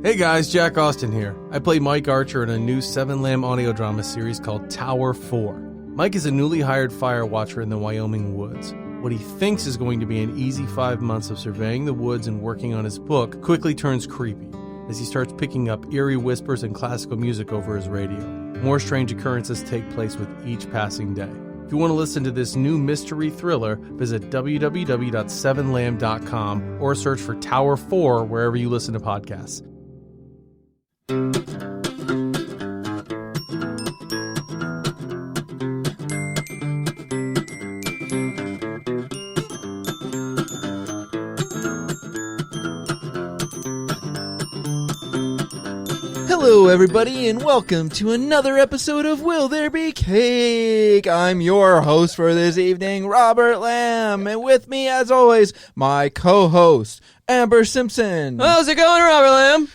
Hey guys, Jack Austin here. I play Mike Archer in a new 7-Lamb audio drama series called Tower 4. Mike is a newly hired fire watcher in the Wyoming woods. What he thinks is going to be an easy 5 months of surveying the woods and working on his book quickly turns creepy as he starts picking up eerie whispers and classical music over his radio. More strange occurrences take place with each passing day. If you want to listen to this new mystery thriller, visit www.7lamb.com or search for Tower 4 wherever you listen to podcasts. Hello, everybody, and welcome to another episode of Will There Be Cake? I'm your host for this evening, Robert Lamb, and with me, as always, my co-host, Amber Simpson. How's it going, Robert Lamb?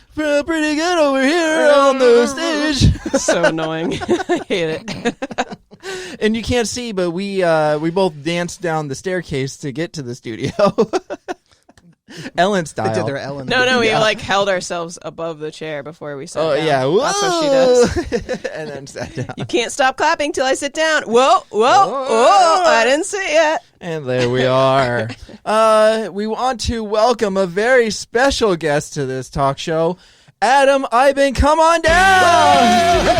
Pretty good over here on the stage. So annoying. I hate it. And you can't see, but we both danced down the staircase to get to the studio. Ellen style. They did their Ellen. No, we held ourselves above the chair before we sat down. Yeah. Whoa. That's what she does. And then sat down. You can't stop clapping till I sit down. Whoa, I didn't see it. And there we are. We want to welcome a very special guest to this talk show, Adam Iben. Come on down. Woo!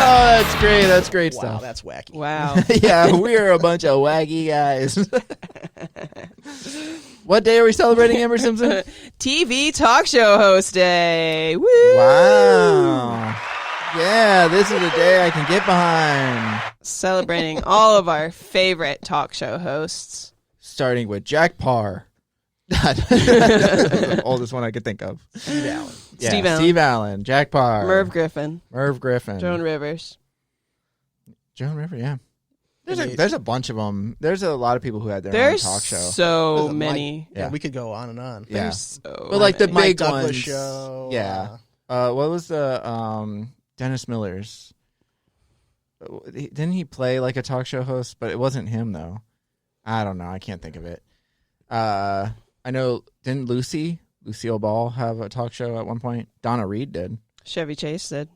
Oh, that's great. That's great Wow, stuff. that's wacky. Wow. Yeah, we're a bunch of waggy guys. What day are we celebrating, Amber Simpson? TV talk show host day. Woo! Wow. Yeah, this is a day I can get behind. Celebrating all of our favorite talk show hosts. Starting with Jack Parr. That's the oldest one I could think of. Steve Allen. Yeah, Steve Allen. Steve Allen, Jack Parr. Merv Griffin. Joan Rivers. River, yeah. There's a bunch of them. There's a lot of people who had their own talk show. So There's a many. Yeah, we could go on and on. Yeah. There's so But like the many. big Mike Douglas ones. show. Yeah. What was the Dennis Miller's? Didn't he play like a talk show host? But it wasn't him though. I don't know. I can't think of it. I know. Didn't Lucille Ball have a talk show at one point? Donna Reed did. Chevy Chase did.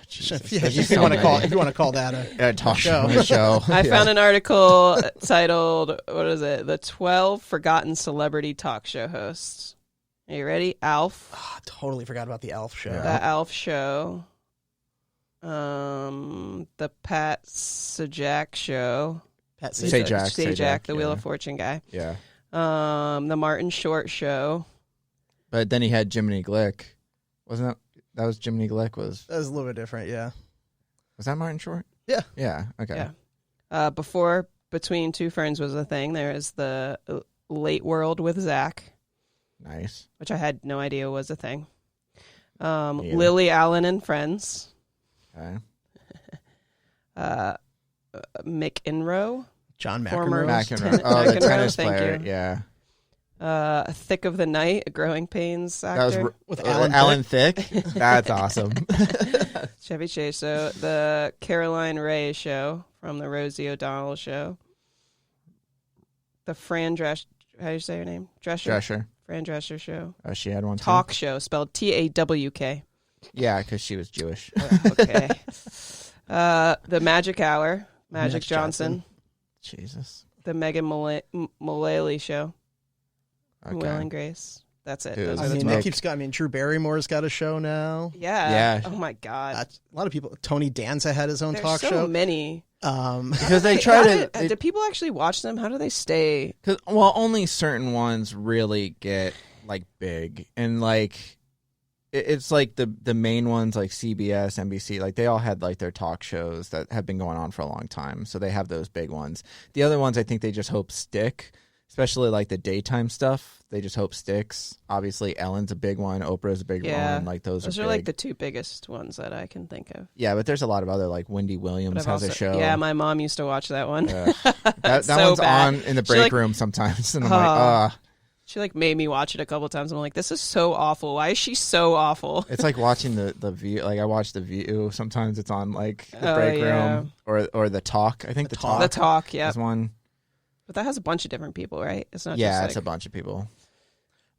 Jesus, Yeah, there's if so you want to many. call that a talk show. show. I Yeah. found an article titled, what is it? The 12 Forgotten Celebrity Talk Show Hosts. Are you ready? Alf. I totally forgot about the Elf show. Yeah. The Alf Show. The Pat Sajak Show. Pat Sajak, the Wheel yeah. of Fortune guy. Yeah. The Martin Short Show. But then he had Jiminy Glick. Wasn't that was Jiminy Glick was That was a little bit different, yeah. that Martin Short? Yeah. Yeah. Okay. Yeah. Before Between Two Ferns was a thing, there is the Late World with Zach, Nice. which I had no idea was a thing. either. Lily Allen and Friends. Okay. McEnroe. John Former McEnroe. McEnroe. Oh, the McEnroe, tennis thank player. you. Yeah. Thick of the Night, a Growing Pains That was actor. With Alan Thicke. That's awesome. Chevy Chase. So the Caroline Ray Show from the Rosie O'Donnell Show. The Fran Drescher, how do you say her name? Drescher. Fran Drescher Show. Oh, she had one too? Talk Show, spelled Tawk. Yeah, because she was Jewish. Okay. The Magic Hour, Magic Johnson. Jesus. The Megan Mullally Show. Okay. Will and Grace. That's it. Dude, Those I are the mean, Nick. that keeps going. I mean, Drew Barrymore's got a show now. Yeah. Yeah. Oh my God. A lot of people. Tony Danza had his own There's talk so show. many. Because they try How to. do people actually watch them? How do they stay? Well, only certain ones really get like big, and like it's like the main ones like CBS, NBC, like they all had like their talk shows that have been going on for a long time, so they have those big ones. The other ones, I think they just hope stick, especially like the daytime stuff. They just hope sticks. Obviously, Ellen's a big one, Oprah's a big one. Like those are big. like the two biggest ones that I can think of. Yeah, but there's a lot of other, like Wendy Williams has a show. Yeah, my mom used to watch that one. That so one's bad. on in the She, break like- room sometimes, and I'm like, She made me watch it a couple times. I'm like, this is so awful. Why is she so awful? It's like watching the View. Like I watch the View. Sometimes it's on like the Oh, break yeah. room or the Talk. I think the Talk. The Talk, yeah. is one. But that has a bunch of different people, right? It's not Yeah, just it's a bunch of people.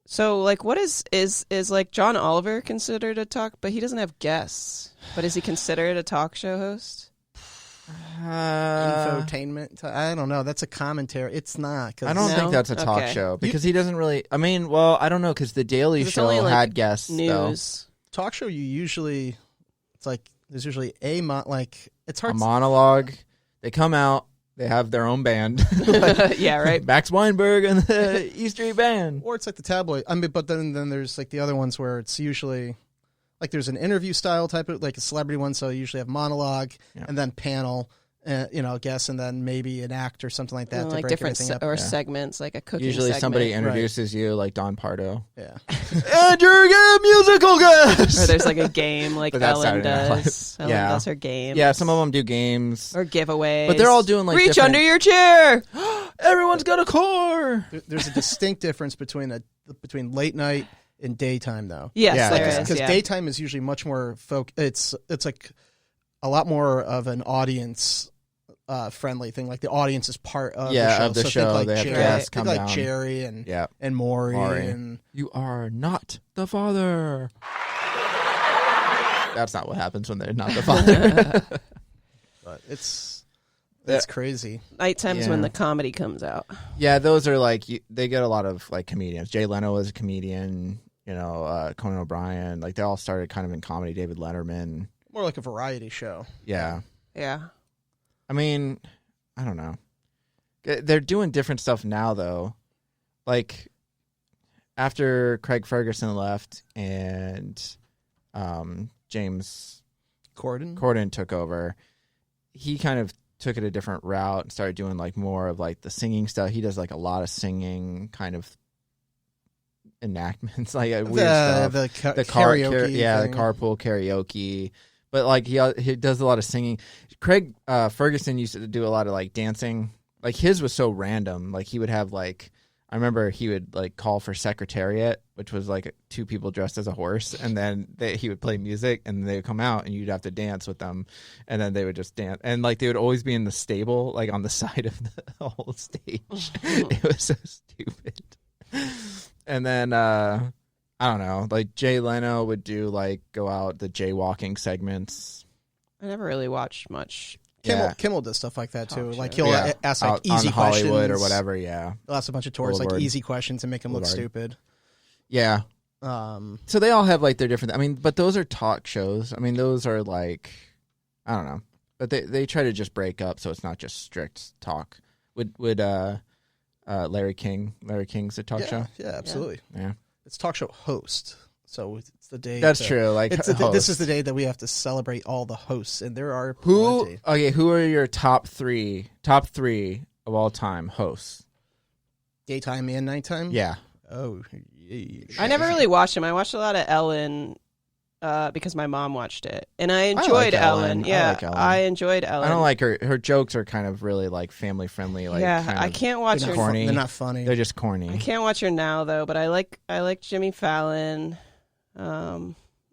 So, like, what is like John Oliver considered a talk, but he doesn't have guests. But is he considered a talk show host? Infotainment. I don't know. That's a commentary. It's not. 'Cause I don't No? think that's a talk Okay. show because he doesn't really. I mean, well, I don't know because the Daily 'Cause it's Show only, like, had guests though. News. talk show. You usually, it's like there's usually it's A hard. monologue. They come out. They have their own band. Yeah, right. Max Weinberg and the E Street Band. Or it's like the tabloid. I mean, but then there's like the other ones where it's usually like there's an interview style type of like a celebrity one. So you usually have monologue Yeah. and then panel, guess, and then maybe an act or something like that to Like break different everything up. or Yeah. segments, like a cooking Usually segment. somebody introduces you, like Don Pardo. Yeah. And you're a musical guest. Or there's like a game like But that's Ellen Saturday Night Live. does. Ellen Yeah. does her game. Yeah, some of them do games. Or giveaways. But they're all doing, like, reach different- under your chair. Everyone's got a car. There's a distinct difference between late night and daytime, though. Yes, Yeah, there yeah. is. Because Yeah. daytime is usually much more It's like a lot more of an audience friendly thing. Like the audience is part of Yeah, the show. of the So show. Think like They have Jerry, guests think come like down. Jerry and Yeah. Maury Maury. and You are not the father. That's not what happens when they're not the father. but it's Yeah. crazy. Nighttime's when Yeah. the comedy comes out. Yeah, those are like they get a lot of like comedians. Jay Leno was a comedian. Conan O'Brien. Like they all started kind of in comedy. David Letterman. More like a variety show. Yeah. Yeah. I mean, I don't know. They're doing different stuff now, though. Like after Craig Ferguson left and James Corden took over, he kind of took it a different route and started doing like more of like the singing stuff. He does like a lot of singing kind of enactments, like weird stuff. The Karaoke, thing. the carpool karaoke. But like he does a lot of singing. Craig Ferguson used to do a lot of like dancing. Like his was so random. Like he would have like I remember he would like call for Secretariat, which was like two people dressed as a horse, and then he would play music, and they would come out, and you'd have to dance with them, and then they would just dance, and like they would always be in the stable, like on the side of the whole stage. It was so stupid. And then I don't know, like Jay Leno would do like go out the jaywalking segments. I never really watched much. Kimmel does stuff like that too. Talk Like show. he'll Yeah. ask like Out easy on questions Hollywood or whatever. Yeah, He'll ask a bunch of tourists like Boulevard. easy questions and make them look Boulevard. stupid. yeah. Um, So they all have like their different. I mean, but those are talk shows. I mean, those are like I don't know, but they try to just break up so it's not just strict talk. Would Larry King? Larry King's a talk show. Yeah, absolutely. Yeah, It's talk show host, so it's the day. that's to- true. Like This is hosts. the day that we have to celebrate all the hosts, and there are Who? plenty. Okay, who are your top three of all time hosts? Daytime and nighttime. Yeah. Oh, yeah. I never really watched him. I watched a lot of Ellen because my mom watched it, and I enjoyed like Ellen. Ellen. I Yeah, like Ellen. I enjoyed Ellen. I don't like her. Her jokes are kind of really like family friendly. Like yeah, kind I of- can't watch They're her. not, corny. they're not funny. They're just corny. I can't watch her now though, but I like Jimmy Fallon.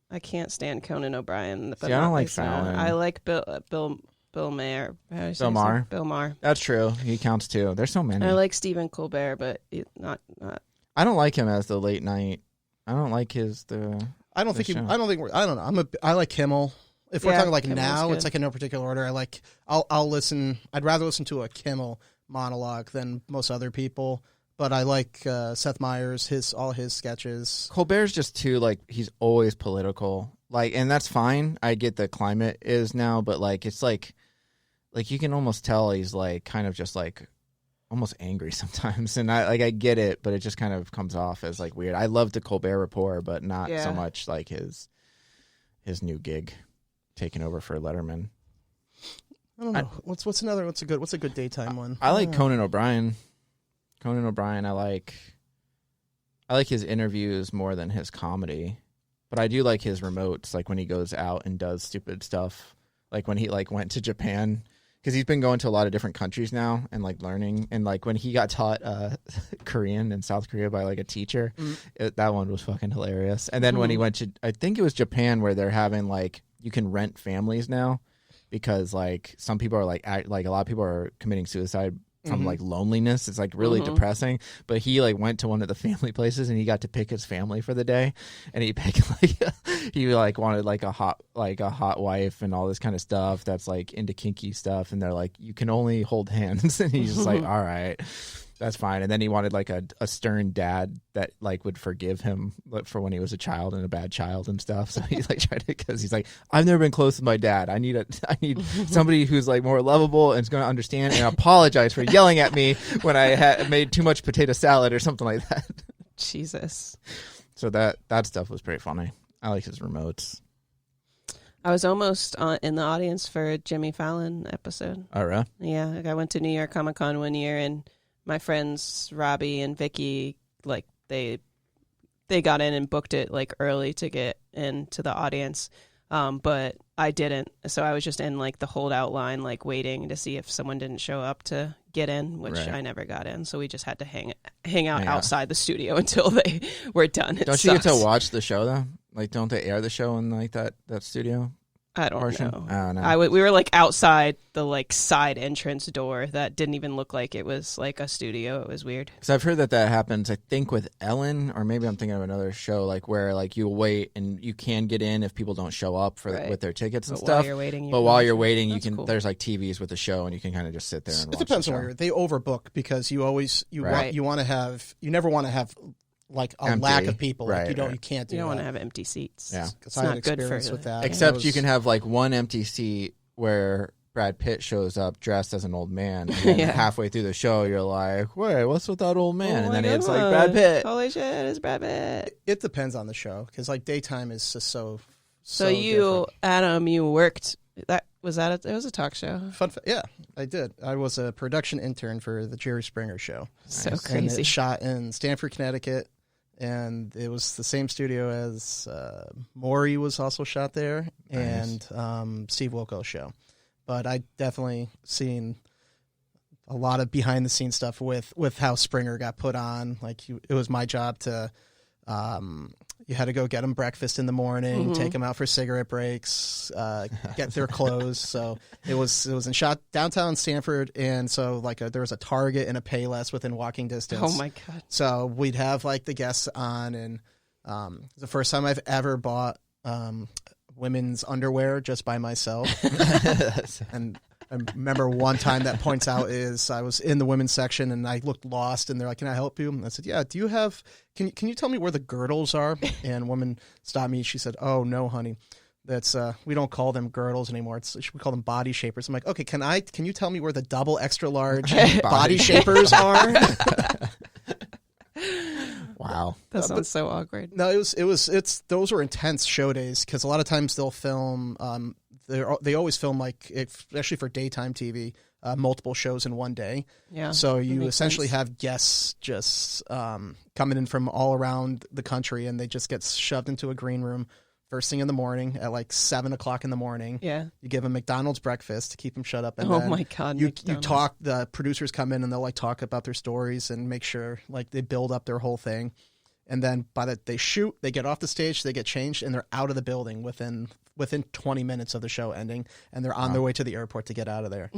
I can't stand Conan O'Brien. But See, I don't not like Lisa. Fallon. I like Bill Maher. How do you say Bill his Maher? name? Bill Maher. That's true. He counts too. There's so many. I like Stephen Colbert, but not. I don't like him as the late night. I don't like I don't think. the show. I don't think. I don't know. I like Kimmel. If we're Yeah, talking like Kimmel's now, good. it's like in no particular order. I'll listen. I'd rather listen to a Kimmel monologue than most other people. But I like Seth Meyers, all his sketches. Colbert's just too like he's always political. Like, and that's fine. I get the climate is now, but like it's like you can almost tell he's like kind of just like almost angry sometimes. And I get it, but it just kind of comes off as like weird. I love the Colbert Report, but not Yeah. so much like his new gig taking over for Letterman. I don't know. What's a good daytime one? I like Conan O'Brien. Conan O'Brien, I like his interviews more than his comedy, but I do like his remotes, like when he goes out and does stupid stuff, like when he like went to Japan, because he's been going to a lot of different countries now and like learning, and like when he got taught Korean in South Korea by like a teacher, that one was fucking hilarious. And then when he went to, I think it was Japan, where they're having like you can rent families now, because like some people are like a lot of people are committing suicide from like loneliness. It's like really depressing. But he like went to one of the family places and he got to pick his family for the day, and he picked like he like wanted like a hot wife and all this kind of stuff that's like into kinky stuff, and they're like, you can only hold hands, and he's just like, all right. That's fine. And then he wanted like a stern dad that like would forgive him for when he was a child and a bad child and stuff. So he's like trying to, because he's like, I've never been close with my dad. I need somebody who's like more lovable and is going to understand and apologize for yelling at me when I had made too much potato salad or something like that. Jesus. So that stuff was pretty funny. I like his remotes. I was almost in the audience for a Jimmy Fallon episode. Oh, really? Yeah, like I went to New York Comic Con one year, and my friends Robbie and Vicky, like they got in and booked it like early to get into the audience, but I didn't. So I was just in like the holdout line, like waiting to see if someone didn't show up to get in, which Right. I never got in. So we just had to hang out outside the studio until they were done. Don't you get to watch the show though? Like, don't they air the show in like that studio? I don't portion? know. Oh, no. We were like outside the like side entrance door that didn't even look like it was like a studio. It was weird. Because I've heard that happens, I think, with Ellen, or maybe I'm thinking of another show, like where like you wait and you can get in if people don't show up Right. with their tickets and But stuff. while you're waiting, But while you're waiting, you That's can. cool. There's like TVs with the show, and you can kind of just sit there and watch. It depends the on show. where they overbook because you Right. never want to have like a Empty. lack of people. Right, like you can't do You don't want that. to have empty seats. Yeah. Because It's I had not good for experience you. with that. Except It you was- can have like one empty seat where Brad Pitt shows up dressed as an old man, and then Yeah. halfway through the show, you're like, "Wait, what's with that old man?" Oh and my then it's like God. Brad Pitt. Holy shit, it's Brad Pitt. It depends on the show because like daytime is just so. So you, different. Adam, you worked. It was a talk show. Yeah, I did. I was a production intern for the Jerry Springer Show. So Nice. And crazy. it shot in Stamford, Connecticut, and it was the same studio as Maury was also shot there, Nice. and Steve Wilko's show. But I definitely seen a lot of behind the scenes stuff with how Springer got put on. Like it was my job to. You had to go get them breakfast in the morning, take them out for cigarette breaks, get their clothes. So it was in shot downtown Stanford, and so like there was a Target and a Payless within walking distance. Oh my God. So we'd have like the guests on, and the first time I've ever bought women's underwear just by myself. And I remember one time that points out is I was in the women's section and I looked lost, and they're like, "Can I help you?" And I said, "Yeah. Do you have? Can you tell me where the girdles are?" And a woman stopped me. She said, "Oh no, honey, that's we don't call them girdles anymore. We call them body shapers." I'm like, "Okay, can you tell me where the double extra large body shapers are?" Wow. That sounds so awkward. No, it's those were intense show days because a lot of times they'll film. They always film like especially for daytime TV, multiple shows in one day. Yeah. So that you makes essentially sense. have guests just coming in from all around the country, and they just get shoved into a green room first thing in the morning at like 7 o'clock in the morning. Yeah. You give them McDonald's breakfast to keep them shut up, and Oh then my God. you McDonald's. talk. The producers come in and they'll like talk about their stories and make sure like they build up their whole thing, and then they shoot, they get off the stage, they get changed, and they're out of the building within 20 minutes of the show ending, and they're on their way to the airport to get out of there.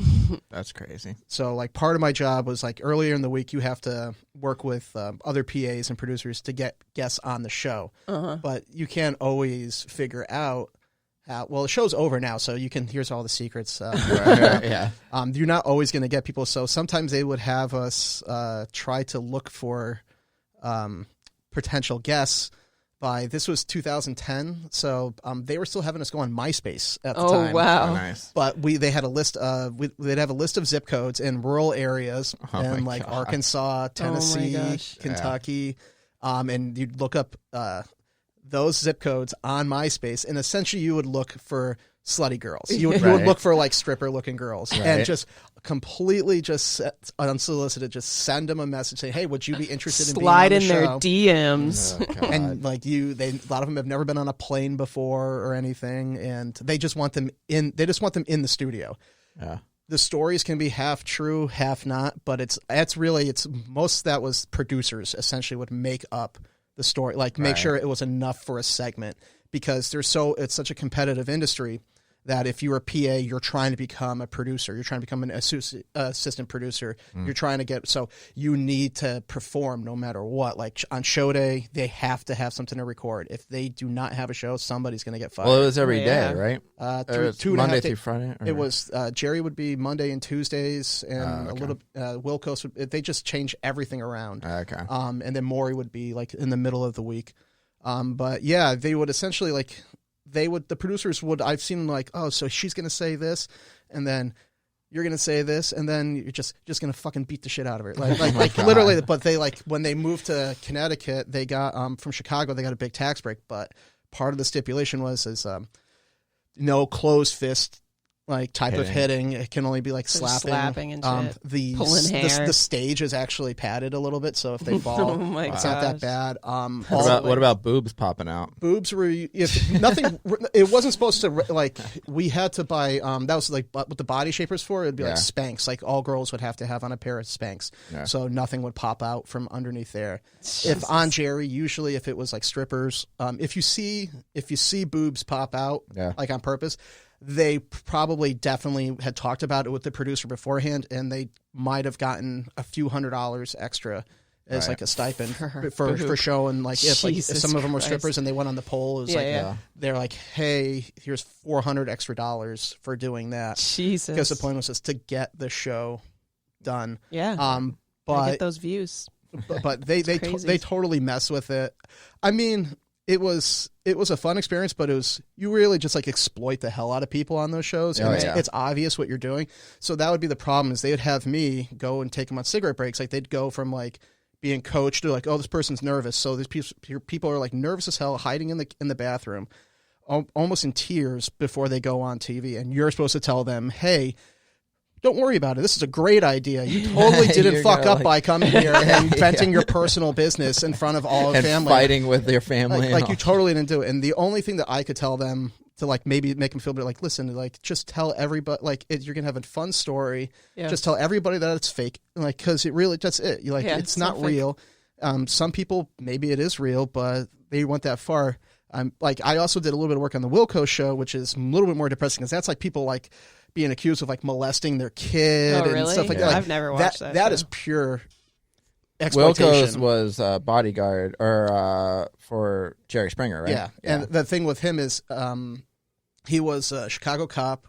That's crazy. So like part of my job was like earlier in the week you have to work with other PAs and producers to get guests on the show, but you can't always figure out how. Well, the show's over now, so you can. Here's all the secrets. Yeah. You're not always going to get people. So sometimes they would have us try to look for potential guests. This was 2010, so they were still having us go on MySpace at the time. Oh, wow. nice. But they had a list of they'd have a list of zip codes in rural areas in my like God. Arkansas, Tennessee, gosh. Kentucky, and you'd look up those zip codes on MySpace, and essentially you would look for slutty girls. You would Right. look for like stripper looking girls, and Right. just completely unsolicited, just send them a message saying, "Hey, would you be interested in Slide being in on the their show?" DMs. Oh, God. And like a lot of them have never been on a plane before or anything, and they just want them in. They just want them in the studio. Yeah. The stories can be half true, half not, but it's most of that was producers essentially would make up the story, like make Right. sure it was enough for a segment because it's such a competitive industry. that if you're a PA, you're trying to become a producer. You're trying to become an assistant producer. You're trying to get, so you need to perform no matter what. Like on show day, they have to have something to record. If they do not have a show, somebody's going to get fired. Well, it was every Yeah. day, right? Through It was 2.5 Monday days. through Friday. Or? It was Jerry would be Monday and Tuesdays, and a little Wilkos would, they just change everything around. Okay. And then Maury would be like in the middle of the week. But yeah, they would essentially like the producers would, I've seen like, oh, so she's gonna say this, and then you're gonna say this, and then you're just gonna fucking beat the shit out of her, like literally. But they like when they moved to Connecticut, they got from Chicago, they got a big tax break, but part of the stipulation was no closed fist like type of hitting. It can only be like So slapping and shit. Pulling hair. The stage is actually padded a little bit, so if they fall, Oh my it's not that gosh. bad. What about boobs popping out? Boobs were if nothing. It wasn't supposed to like. We had to buy. That was like what the body shapers for. It'd be like Spanx. Like all girls would have to have on a pair of Spanx, so nothing would pop out from underneath there. If on Jerry, usually if it was like strippers, if you see boobs pop out like on purpose, they probably definitely had talked about it with the producer beforehand, and they might have gotten a few $100s extra as like a stipend for showing. Like if some of them were strippers and they went on the pole, it was they're like, hey, here's $400 extra for doing that. Jesus. Because the point was just to get the show done. Yeah. But I get those views. but they totally mess with it. I mean, it was a fun experience, but you really just like exploit the hell out of people on those shows, and it's obvious what you're doing. So that would be the problem, is they'd have me go and take them on cigarette breaks. Like they'd go from like being coached to like, oh, this person's nervous, so these people are like nervous as hell, hiding in the bathroom, almost in tears before they go on TV, and you're supposed to tell them, hey, don't worry about it. This is a great idea. You totally didn't fuck up by coming here and venting your personal business in front of all of family. Fighting with your family. Like you totally didn't do it. And the only thing that I could tell them to like maybe make them feel better, like, listen, like just tell everybody, like you're going to have a fun story. Yeah. Just tell everybody that it's fake. Like, cause it really, that's it. You like, it's not so real. Some people, maybe it is real, but they went that far. Like I also did a little bit of work on the Wilco show, which is a little bit more depressing, because that's like people like being accused of like molesting their kid and stuff like that. Like, I've never watched that. That is pure exploitation. Wilco's was bodyguard for Jerry Springer, right? Yeah. And the thing with him is he was a Chicago cop,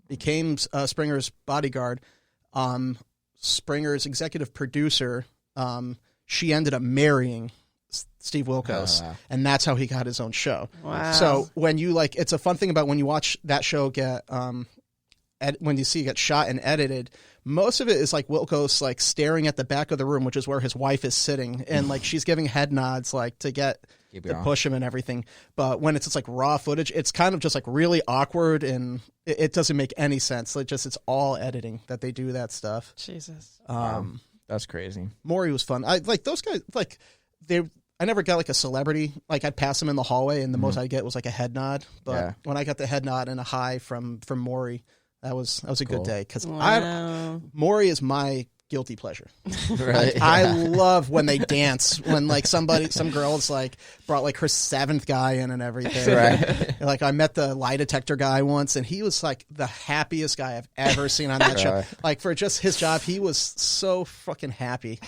became Springer's bodyguard. Springer's executive producer, she ended up marrying Steve Wilkos, and that's how he got his own show. Wow. So when you like, it's a fun thing about when you watch that show get when you see it get shot and edited, most of it is like Wilkos like staring at the back of the room, which is where his wife is sitting, and like she's giving head nods like to push him and everything. But when it's just like raw footage, it's kind of just like really awkward, and it doesn't make any sense. Like it's all editing that they do that stuff. Jesus. That's crazy. Maury was fun. I like those guys. Like I never got like a celebrity. Like I'd pass them in the hallway, and the most I'd get was like a head nod. But when I got the head nod and a hi from Maury, that was a good day, because Maury is my guilty pleasure. Right. I love when they dance, when like some girls like brought like her 7th guy in and everything. Right. Like I met the lie detector guy once, and he was like the happiest guy I've ever seen on that show. Like for just his job, he was so fucking happy.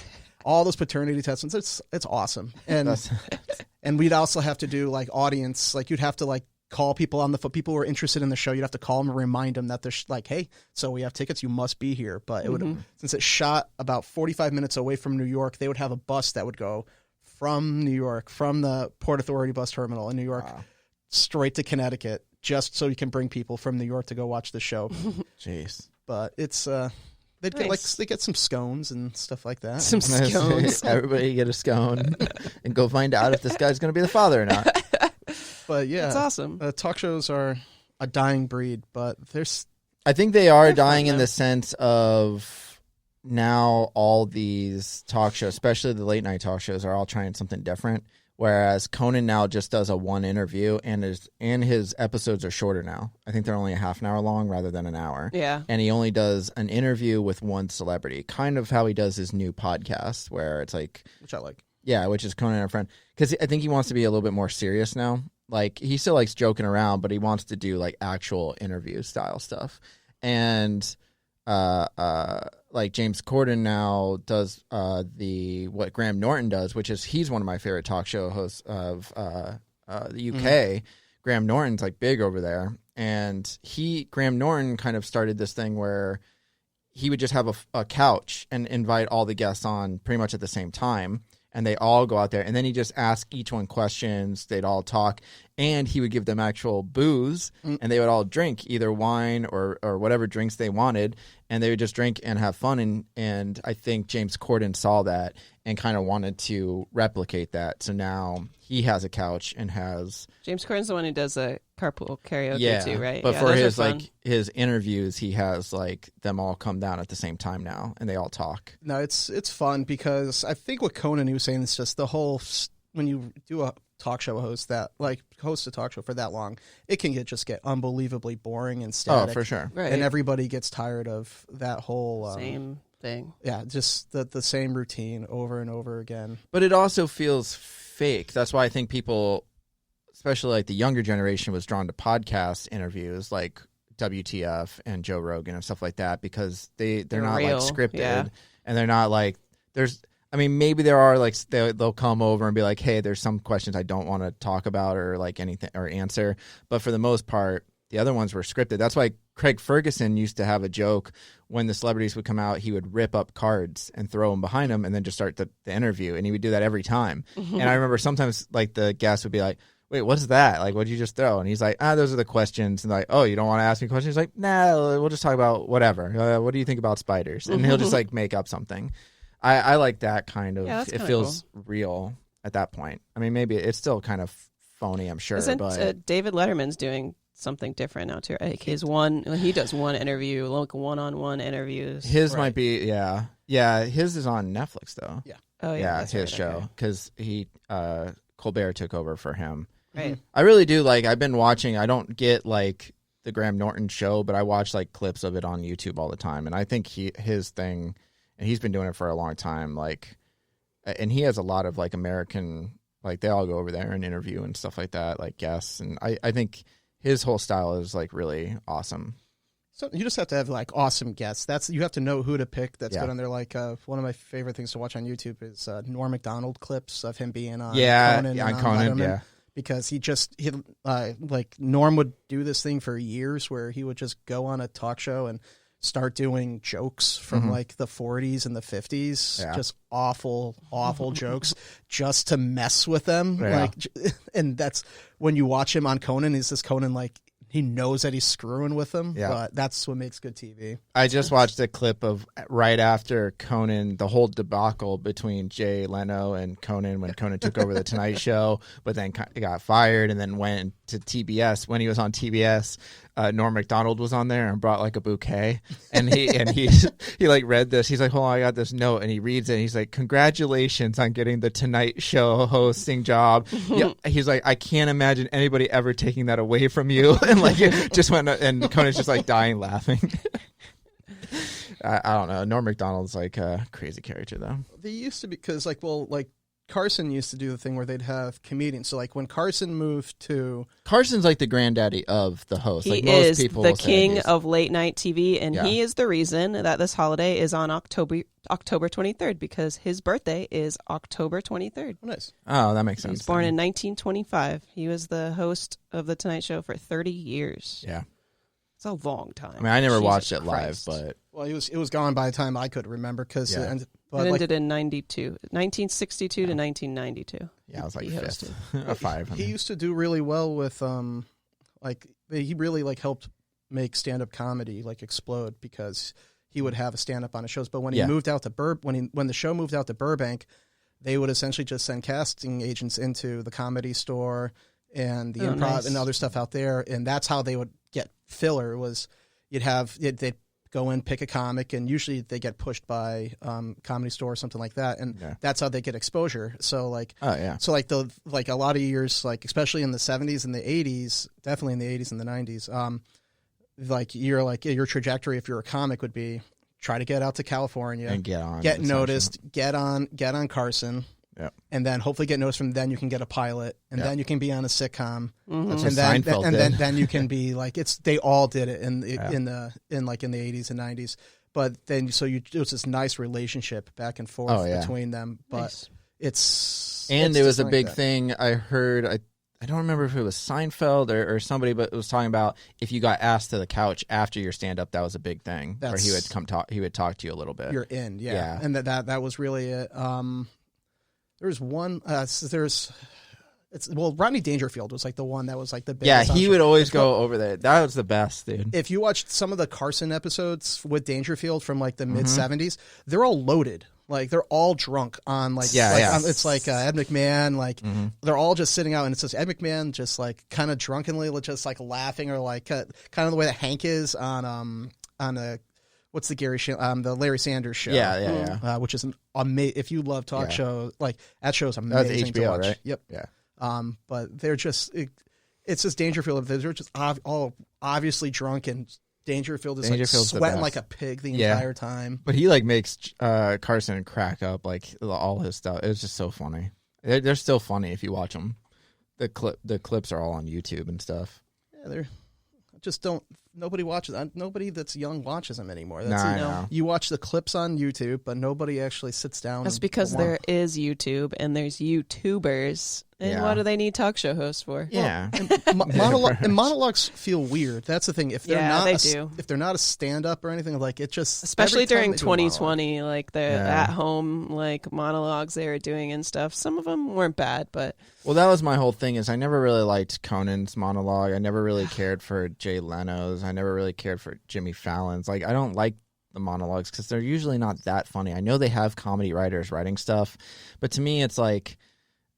All those paternity tests, it's awesome. And we'd also have to do like audience, like you'd have to like call people on the phone. People who are interested in the show, you'd have to call them and remind them that they're like, hey, so we have tickets, you must be here. But it would, since it shot about 45 minutes away from New York, they would have a bus that would go from New York, from the Port Authority bus terminal in New York, straight to Connecticut, just so you can bring people from New York to go watch the show. Jeez. But it's they get some scones and stuff like that. Some scones. Everybody get a scone and go find out if this guy's going to be the father or not. But yeah, it's awesome. Talk shows are a dying breed, but I think they are dying in the sense of now all these talk shows, especially the late night talk shows, are all trying something different. Whereas Conan now just does a one interview, and his episodes are shorter now. I think they're only a half an hour long rather than an hour. Yeah. And he only does an interview with one celebrity, kind of how he does his new podcast, where it's like, which I like. Yeah, which is Conan Our Friend. Because I think he wants to be a little bit more serious now. Like, he still likes joking around, but he wants to do, like, actual interview style stuff. And, like, James Corden now does what Graham Norton does, which is he's one of my favorite talk show hosts of the UK. Graham Norton's, like, big over there. And Graham Norton kind of started this thing where he would just have a couch and invite all the guests on pretty much at the same time. And they all go out there. And then he just ask each one questions. They'd all talk. And he would give them actual booze. And they would all drink either wine or whatever drinks they wanted. And they would just drink and have fun. And I think James Corden saw that and kind of wanted to replicate that. So now he has a couch and has... James Corden's the one who does a carpool karaoke too, right? But yeah, for those are fun. his interviews, he has like them all come down at the same time now, and they all talk. No, it's fun because I think what Conan he was saying is just the whole when you do a talk show host a talk show for that long, it can get unbelievably boring and static. Oh, for sure. Right. And everybody gets tired of that whole Same thing. Yeah, just the same routine over and over again. But it also feels fake. That's why I think people, especially like the younger generation, was drawn to podcast interviews like WTF and Joe Rogan and stuff like that because they're not real, like scripted yeah. and they're not like maybe there are like they'll come over and be like, hey, there's some questions I don't want to talk about or like anything or answer, but for the most part the other ones were scripted. That's why Craig Ferguson used to have a joke when the celebrities would come out, he would rip up cards and throw them behind him and then just start the interview, and he would do that every time. And I remember sometimes like the guest would be like, wait, what's that? Like, what did you just throw? And he's like, those are the questions. And like, oh, you don't want to ask me questions? He's like, nah, we'll just talk about whatever. What do you think about spiders? And he'll just like make up something. I like that kind of, it feels real at that point. I mean, maybe it's still kind of phony, I'm sure. Isn't David Letterman's doing something different now too? Like he does one interview, like one-on-one interviews. His might be, yeah. His is on Netflix though. Yeah. Oh yeah, his show, because Colbert took over for him. Right. I really do I've been watching. I don't get like the Graham Norton show, but I watch like clips of it on YouTube all the time, and I think his thing, and he's been doing it for a long time. Like, and he has a lot of like American, like they all go over there and interview and stuff like that, like guests, and I think his whole style is like really awesome. So you just have to have like awesome guests. You have to know who to pick. That's good on there. Like one of my favorite things to watch on YouTube is Norm Macdonald clips of him being on Conan. On Conan, Letterman, because he like Norm would do this thing for years where he would just go on a talk show and start doing jokes from like the 40s and the 50s, just awful jokes, just to mess with them. Yeah. Like, and that's when you watch him on Conan. Is this Conan like? He knows that he's screwing with them, but that's what makes good TV. I just watched a clip of right after Conan, the whole debacle between Jay Leno and Conan when Conan took over the Tonight Show, but then got fired and then went to TBS. When he was on TBS, Norm Macdonald was on there and brought like a bouquet, and he like read this. He's like, hold on, I got this note, and he reads it. And he's like, congratulations on getting the Tonight Show hosting job. Yeah, he's like, I can't imagine anybody ever taking that away from you. And like it just went, and Conan's just like dying laughing. I don't know. Norm Macdonald's like a crazy character though. They used to be, because Carson used to do the thing where they'd have comedians. So like when Carson moved to... Carson's like the granddaddy of the host. He like most is people the will say king of late night TV, and he is the reason that this holiday is on October 23rd, because his birthday is October 23rd. Oh, nice. Oh, that makes sense. He was born in 1925. He was the host of The Tonight Show for 30 years. Yeah. It's a long time. I mean, I never Jesus watched it Christ. live, but... Well, it was gone by the time I could remember, because It ended in 1962 to 1992. Yeah, I was like He fifth hosted. of five. he used to do really well with he really like helped make stand-up comedy like explode, because he would have a stand-up on his shows. But when he moved out to when the show moved out to Burbank, they would essentially just send casting agents into the Comedy Store and the Improv and other stuff out there, and that's how they would get filler. Was they'd go in, pick a comic, and usually they get pushed by Comedy Store or something like that, and that's how they get exposure. So like, so like a lot of years, like especially in the 70s and the 80s, definitely in the 80s and the 90s, like your trajectory if you're a comic would be try to get out to California and get on, get noticed, get on Carson. Yep. and then hopefully get noticed from. Then you can get a pilot, and Yep. then you can be on a sitcom, That's and what then Seinfeld and did. then you can be like they all did it in the Yeah. in the 80s and 90s. But then so it was this nice relationship back and forth Oh, yeah. between them. But Nice. it's And it's it just was a like big that. thing I heard. I don't remember if it was Seinfeld or somebody, but it was talking about if you got asked to the couch after your stand up, that was a big thing. Where he would he would talk to you a little bit. You're in, yeah. Yeah. And that was really it. There's one. Rodney Dangerfield was like the one that was like the biggest. Yeah, he on- would always go over there. That was the best, dude. If you watched some of the Carson episodes with Dangerfield from like the Mm-hmm. mid '70s, they're all loaded. Like they're all drunk on like Yeah, like, yeah. it's like Ed McMahon. Like they're all just sitting out, and it's just Ed McMahon just like kind of drunkenly just like laughing, or like kind of the way that Hank is on what's the the Larry Sanders show. Yeah. Which is an amazing. If you love talk Yeah. shows, like that show's That was amazing to HBO, watch. right? Yep. Yeah. But they're just it's just Dangerfield. They're just all obviously drunk, and Dangerfield is like Dangerfield's the sweating best. like a pig the Yeah. entire time. But he like makes Carson crack up, like all his stuff. It was just so funny. They're still funny if you watch them. The clips are all on YouTube and stuff. Yeah, they're just don't. Nobody watches. Nobody that's young watches them anymore. Nah, That's I no. know. You watch the clips on YouTube, but nobody actually sits down. That's and because watch. there is YouTube and there's YouTubers. And Yeah. what do they need talk show hosts for? Yeah. Monologues feel weird. That's the thing. If they're Yeah, not, they do. if they're not a stand up or anything, like it just Especially every time during they do a monologue- 2020, like the Yeah. at home like monologues they were doing and stuff. Some of them weren't bad, but Well, that was my whole thing. Is I never really liked Conan's monologue. I never really cared for Jay Leno's. I never really cared for Jimmy Fallon's. Like, I don't like the monologues because they're usually not that funny. I know they have comedy writers writing stuff, but to me, it's like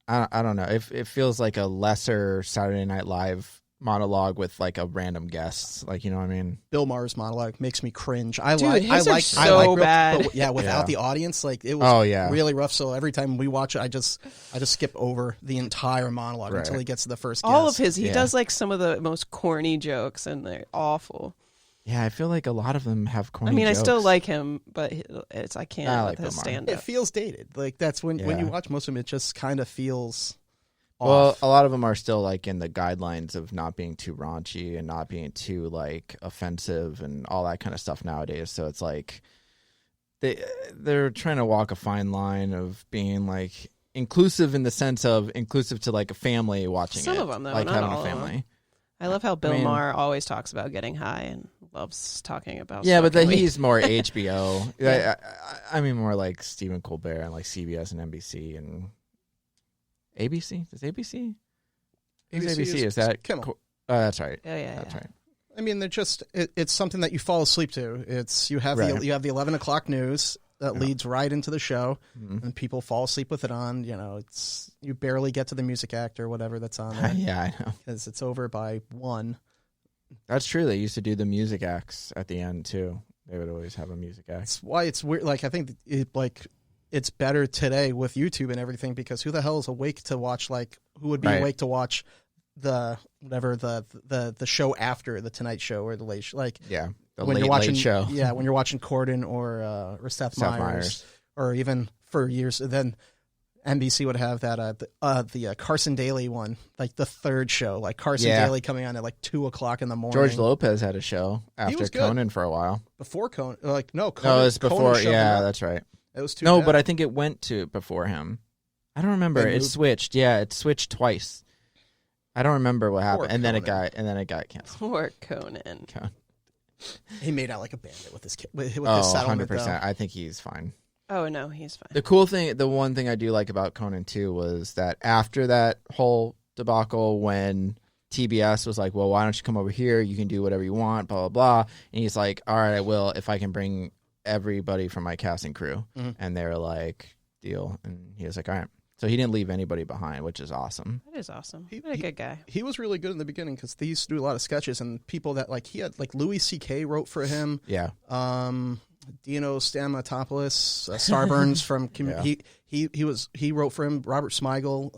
I don't know. It feels like a lesser Saturday Night Live monologue with like a random guest. Like, you know what I mean? Bill Maher's monologue makes me cringe. I Dude, like. his I are like. so I like. bad. But yeah, without Yeah. the audience, like it was. Oh, yeah. really rough. So every time we watch it, I just skip over the entire monologue Right. until he gets to the first. all guest. of his he Yeah. does like some of the most corny jokes and they're awful. Yeah, I feel like a lot of them have corny I mean, jokes. I still like him, but I can't I with like his Bill Maher. stand It up. feels dated. Like that's when Yeah. you watch most of them, it just kind of feels. Well, off. a lot of them are still like in the guidelines of not being too raunchy and not being too like offensive and all that kind of stuff nowadays. So it's like they're trying to walk a fine line of being like inclusive in the sense of inclusive to like a family watching Some it, of them, though, like not having all a of them. family. I love how Bill mean- Maher always talks about getting high and loves talking about. Yeah, but smoking weed. he's more HBO. Yeah. I mean, more like Stephen Colbert and like CBS and NBC and ABC. Does ABC? Who's ABC? Is that Kimmel. That's right. Oh, yeah, That's yeah. right. I mean, they're just. It's something that you fall asleep to. It's you have Right. the 11 o'clock news that leads right into the show, Mhm. and people fall asleep with it on. You know, it's you barely get to the music act or whatever that's on there Yeah, I know. because it's over by 1. That's true. They used to do the music acts at the end too. They would always have a music act. That's why it's weird. Like I think it's better today with YouTube and everything because who the hell is awake to watch who would be Right. awake to watch the show after the Tonight Show or the Late Show? Like Yeah, the when late you're watching late show. Yeah, when you're watching Corden or Seth Meyers, or even for years then NBC would have that the Carson Daly one, like the third show, like Carson Yeah. Daly coming on at like 2:00 in the morning. George Lopez had a show He after was good. Conan for a while. Before Conan, Conan. No, it was Conan before. showed him Yeah, up. that's right. It was too No, bad. but I think it went to before him. I don't remember. They It moved- switched. Yeah, it switched twice. I don't remember what happened, Poor and then it Conan. got canceled. Poor Conan. He made out like a bandit with his with Oh, his settlement. 100%. I think he's fine. Oh no, he's fine. The one thing I do like about Conan too was that after that whole debacle, when TBS was like, "Well, why don't you come over here? You can do whatever you want." Blah blah blah, and he's like, "All right, I will if I can bring everybody from my casting crew." Mhm. And they were like, "Deal." And he was like, "All right." So he didn't leave anybody behind, which is awesome. That is awesome. He- What a good guy. He was really good in the beginning because he used to do a lot of sketches and people that he had Louis C.K. wrote for him. Yeah, Dino Stamatopoulos, Starburns from Yeah. he wrote for him. Robert Smigel,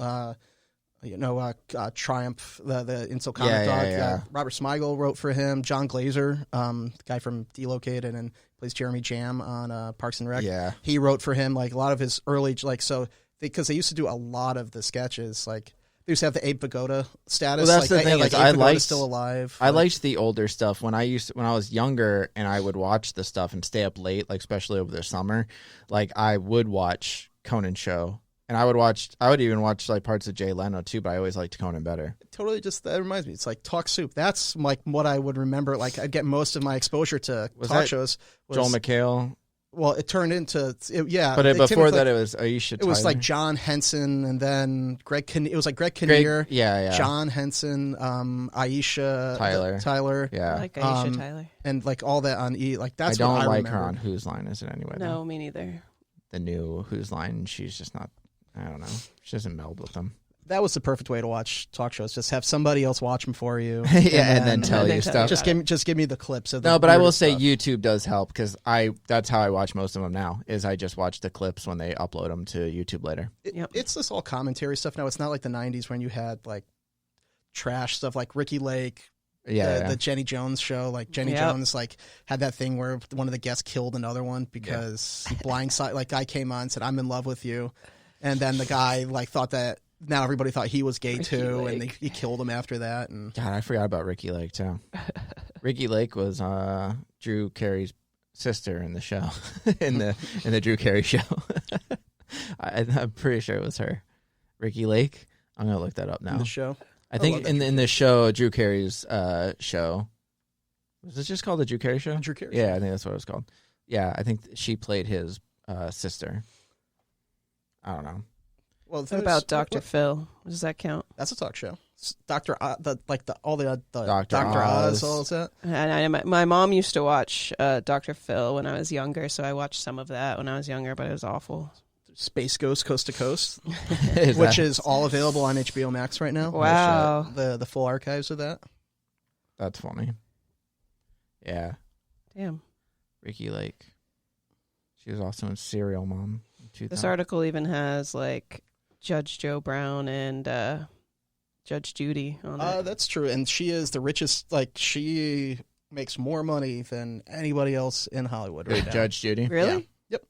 Triumph, the Insel Comic Yeah, Dog. yeah. Robert Smigel wrote for him. John Glazer, the guy from Delocated and plays Jeremy Jam on Parks and Rec. yeah. He wrote for him a lot of his early so because they used to do a lot of the sketches. Like they used to have the Abe Vigoda status. Well, that's like, the thing like is Abe I Vigoda's liked still alive. I liked the older stuff when I was younger and I would watch the stuff and stay up late, like especially over the summer. Like I would watch Conan show, and I would even watch like parts of Jay Leno too. But I always liked Conan better. Totally, just that reminds me. It's like Talk Soup. That's like what I would remember. Like I'd get most of my exposure to Was talk that shows. Was, Joel McHale, well, it turned into yeah. but it before that like, it was Aisha. it was Tyler. like John Henson, and then it was like Greg Kinnear, yeah. John Henson, Aisha Tyler, Yeah. I like Aisha Um, Tyler. and like all that on E. Like that's I don't what I like remember. her on Whose Line Is It Anyway? though? No, me neither. The new Whose Line, she's just not. I don't know. She doesn't meld with them. That was the perfect way to watch talk shows. Just have somebody else watch them for you. Yeah, and then tell and you then stuff. Just give me the clips of the No, but I will weirdest say stuff. YouTube does help because that's how I watch most of them now. Is I just watch the clips when they upload them to YouTube later. Yep. It's this all commentary stuff now. It's not like the '90s when you had like trash stuff like Ricky Lake, Yeah, the Jenny Jones show. Like Jenny Yep. Jones like had that thing where one of the guests killed another one because he blindside. Like guy came on and said, "I'm in love with you," and then the guy like thought that. Now everybody thought he was gay Ricky too, and Lake. he killed him after that. And God, I forgot about Ricky Lake too. Ricky Lake was Drew Carey's sister in the show, in the Drew Carey show. I'm pretty sure it was her. Ricky Lake. I'm gonna look that up in now. the show, I think in the show, Drew Carey's show. Was it just called the Drew Carey show? Drew Carey. Yeah, I think that's what it was called. Yeah, I think she played his sister. I don't know. Well, What about Dr. Phil? Does that count? That's a talk show. Dr. Dr. Dr. Oz, Oz. all of that. And my mom used to watch Dr. Phil when I was younger, so I watched some of that when I was younger, but it was awful. Space Ghost Coast to Coast, Is which that- is all available on HBO Max right now. Wow. The full archives of that. That's funny. Yeah, Damn. Ricky Lake. She was also in Serial Mom. In 2000. This article even has like Judge Joe Brown and Judge Judy on it. That's true, and she is the richest. Like she makes more money than anybody else in Hollywood right now. Judge Judy. Really? Yeah. Yep.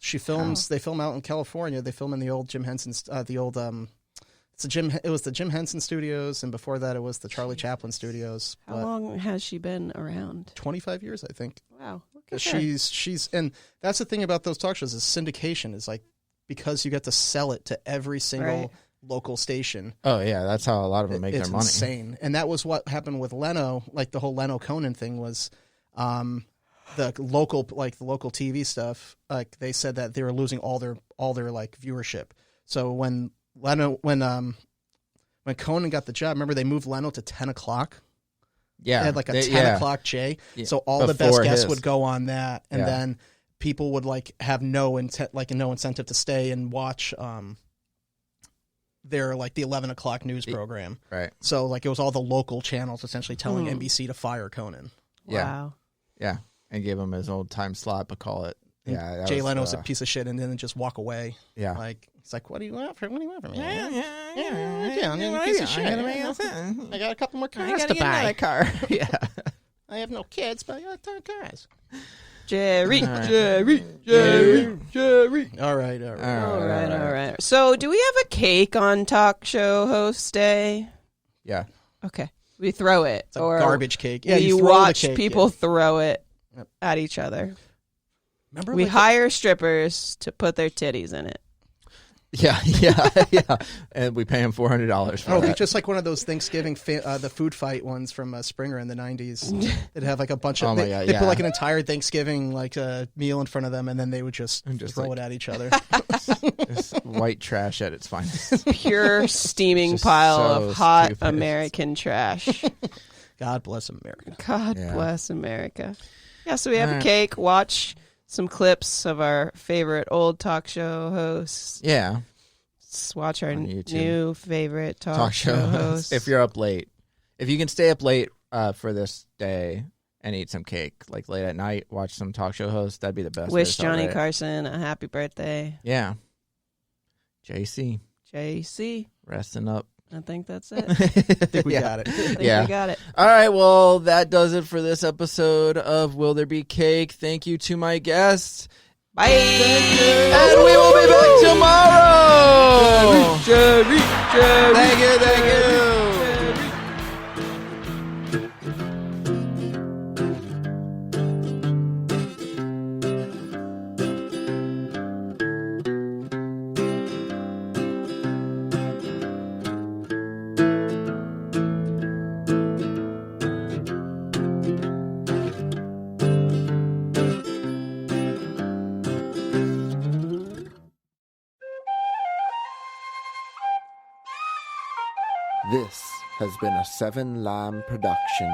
She films. They film out in California. They film in the old Jim Henson. The old It was the Jim Henson Studios, and before that, it was the Charlie Chaplin Studios. How But long has she been around? 25 years, I think. Wow. Look at her. She's and that's the thing about those talk shows is syndication is like because you get to sell it to every single Right. local station. Oh yeah, that's how a lot of them make It's their money. insane, and that was what happened with Leno. Like the whole Leno Conan thing was, the local TV stuff. Like they said that they were losing all their like viewership. So when Conan got the job, remember they moved Leno to 10 o'clock. Yeah, They had like a 10 yeah. o'clock J. Yeah. So all the best Before guests his. would go on that, and Yeah. then people would like have no incentive to stay and watch their like the 11 o'clock news program. Right. So like it was all the local channels essentially telling Hmm. NBC to fire Conan. Yeah. Wow. Yeah, and gave him his old time slot, but call it. And Yeah, that Jay was, Leno's a piece of shit, and then just walk away. Yeah. Like it's like, what do you want from me? yeah, I'm a piece of shit. I got a couple more cars to buy. car. Yeah. I have no kids, but I got 10 cars. Jerry, All right. Jerry. All right. All right. So, do we have a cake on talk show host day? Yeah. Okay. We throw it. It's a or garbage cake. Yeah, we you throw watch the cake, people yeah. throw it Yep. at each other. Remember, We like, hire strippers to put their titties in it. Yeah. And we pay him $400 for Oh, that. just like one of those Thanksgiving the food fight ones from Springer in the 90s. They'd have like a bunch of Oh my they, God, they yeah. put like an entire Thanksgiving like meal in front of them, and then they would just throw like- it at each other. It's white trash at its finest. Pure steaming Just pile so of hot stupid. American trash. God bless America. God Yeah. bless America. Yeah, so we have a Alright. cake. Watch some clips of our favorite old talk show hosts. Yeah. Watch our On YouTube. new favorite Talk show hosts. if you're up late. If you can stay up late for this day and eat some cake, like late at night, watch some talk show hosts, that'd be the best. way Wish to Johnny celebrate. Carson a happy birthday. Yeah. JC, JC. resting up. I think that's it. I think we Yeah. got it. I think Yeah. we got it. All right, well, that does it for this episode of Will There Be Cake. Thank you to my guests. Bye. And we will be back tomorrow. Jerry. Thank you. This has been a Seven Lamb production.